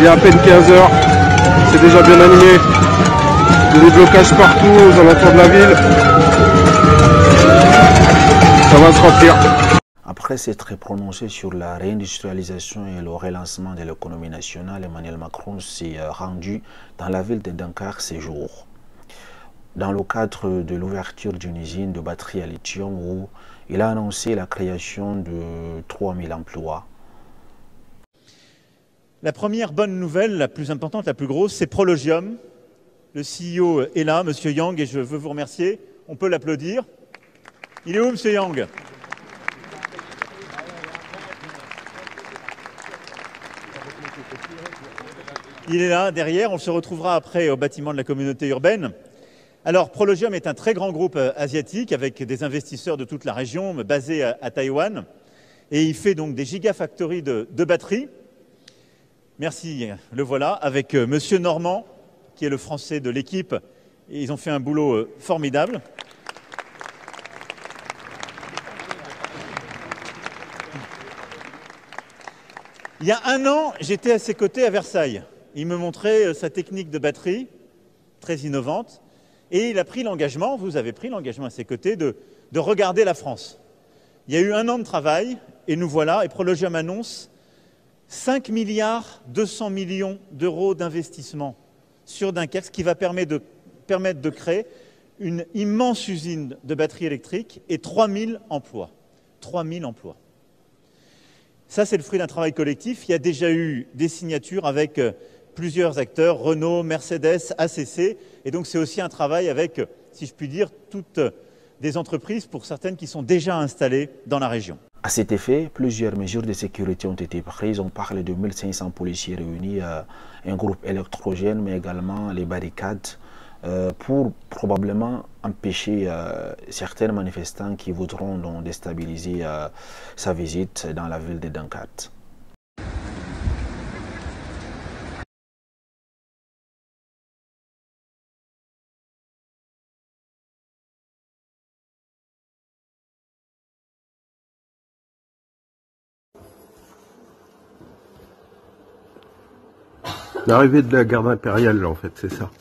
Il est à peine 15 h, c'est déjà bien animé. Il y a des blocages partout aux alentours de la ville. Ça va se remplir. Après s'être prononcé sur la réindustrialisation et le relancement de l'économie nationale, Emmanuel Macron s'est rendu dans la ville de Dakar ces jours, dans le cadre de l'ouverture d'une usine de batteries à lithium où il a annoncé la création de 3000 emplois. La première bonne nouvelle, la plus importante, la plus grosse, c'est Prologium. Le CEO est là, M. Yang, et je veux vous remercier. On peut l'applaudir. Il est où, M. Yang? Il est là, derrière. On se retrouvera après au bâtiment de la communauté urbaine. Alors, Prologium est un très grand groupe asiatique avec des investisseurs de toute la région, basé à Taïwan. Et il fait donc des gigafactories de batteries. Merci, le voilà, avec Monsieur Normand, qui est le français de l'équipe. Ils ont fait un boulot formidable. Il y a un an, j'étais à ses côtés à Versailles. Il me montrait sa technique de batterie, très innovante, et il a pris l'engagement, vous avez pris l'engagement à ses côtés, de regarder la France. Il y a eu un an de travail, et nous voilà, et Prologium annonce 5 milliards 200 millions d'euros d'investissement sur Dunkerque, ce qui va permettre de créer une immense usine de batteries électriques et 3000 emplois. 3000 emplois. Ça, c'est le fruit d'un travail collectif. Il y a déjà eu des signatures avec plusieurs acteurs, Renault, Mercedes, ACC. Et donc, c'est aussi un travail avec, si je puis dire, toutes des entreprises, pour certaines qui sont déjà installées dans la région. À cet effet, plusieurs mesures de sécurité ont été prises. On parle de 1500 policiers réunis, un groupe électrogène, mais également les barricades pour probablement empêcher certains manifestants qui voudront donc déstabiliser sa visite dans la ville de Dakar. L'arrivée de la garde impériale, là, en fait, c'est ça.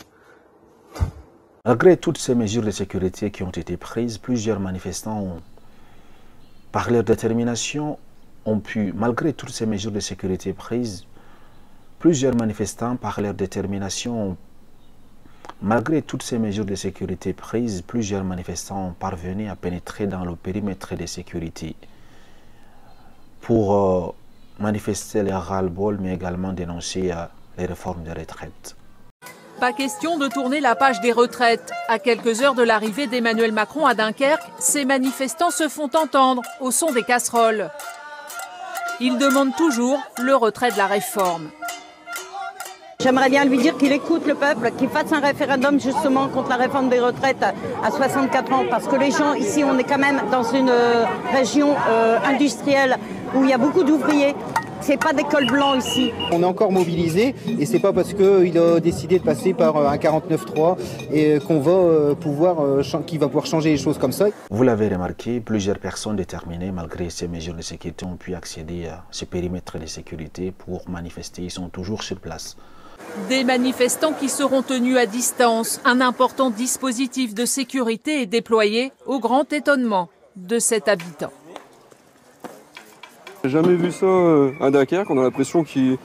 Malgré toutes ces mesures de sécurité qui ont été prises, plusieurs manifestants, par leur détermination, malgré toutes ces mesures de sécurité prises, plusieurs manifestants, par leur détermination, malgré toutes ces mesures de sécurité prises, plusieurs manifestants ont parvenu à pénétrer dans le périmètre de sécurité pour manifester leur ras-le-bol, mais également dénoncer les réformes des retraites. Pas question de tourner la page des retraites. À quelques heures de l'arrivée d'Emmanuel Macron à Dunkerque, ces manifestants se font entendre au son des casseroles. Ils demandent toujours le retrait de la réforme. J'aimerais bien lui dire qu'il écoute le peuple, qu'il fasse un référendum justement contre la réforme des retraites à 64 ans. Parce que les gens, ici, on est quand même dans une région industrielle où il y a beaucoup d'ouvriers. C'est pas des cols blancs ici. On est encore mobilisé et c'est pas parce qu'il a décidé de passer par un 49.3 et qu'on va qu'il va pouvoir changer les choses comme ça. Vous l'avez remarqué, plusieurs personnes déterminées, malgré ces mesures de sécurité, ont pu accéder à ce périmètre de sécurité pour manifester. Ils sont toujours sur place. Des manifestants qui seront tenus à distance. Un important dispositif de sécurité est déployé au grand étonnement de cet habitant. J'ai jamais vu ça à Dakar, on a l'impression qu'il y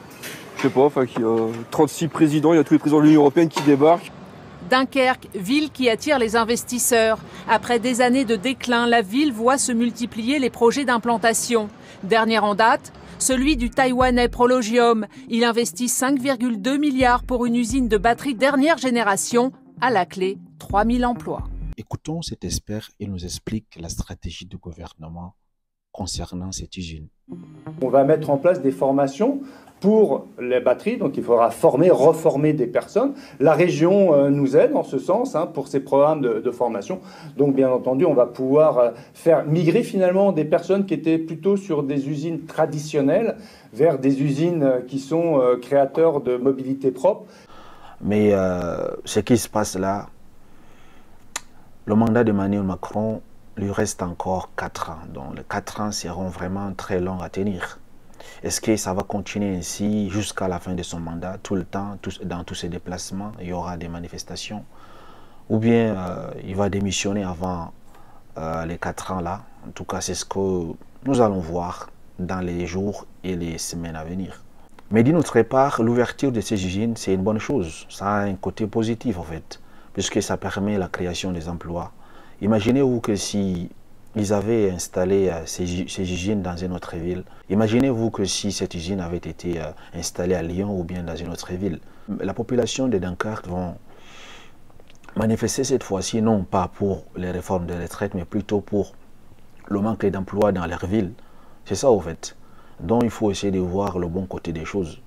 a 36 présidents, il y a tous les présidents de l'Union européenne qui débarquent. Dunkerque, ville qui attire les investisseurs. Après des années de déclin, la ville voit se multiplier les projets d'implantation. Dernier en date, celui du Taïwanais Prologium. Il investit 5,2 milliards pour une usine de batterie dernière génération. À la clé, 3000 emplois. Écoutons cet expert, il nous explique la stratégie du gouvernement concernant cette usine. On va mettre en place des formations pour les batteries, donc il faudra reformer des personnes. La région nous aide en ce sens pour ces programmes de formation. Donc bien entendu, on va pouvoir faire migrer finalement des personnes qui étaient plutôt sur des usines traditionnelles vers des usines qui sont créateurs de mobilité propre. Mais ce qui se passe là, le mandat d'Emmanuel Macron lui reste encore 4 ans. Donc les 4 ans seront vraiment très longs à tenir. Est-ce que ça va continuer ainsi jusqu'à la fin de son mandat, tout le temps, dans tous ses déplacements, il y aura des manifestations? Ou bien il va démissionner avant les 4 ans là? En tout cas, c'est ce que nous allons voir dans les jours et les semaines à venir. Mais d'une autre part, l'ouverture de ces usines, c'est une bonne chose. Ça a un côté positif en fait, puisque ça permet la création des emplois. Imaginez-vous que si ils avaient installé ces usines dans une autre ville. Imaginez-vous que si cette usine avait été installée à Lyon ou bien dans une autre ville. La population de Dunkerque vont manifester cette fois-ci, non pas pour les réformes de retraite, mais plutôt pour le manque d'emploi dans leur ville. C'est ça au fait. Donc il faut essayer de voir le bon côté des choses.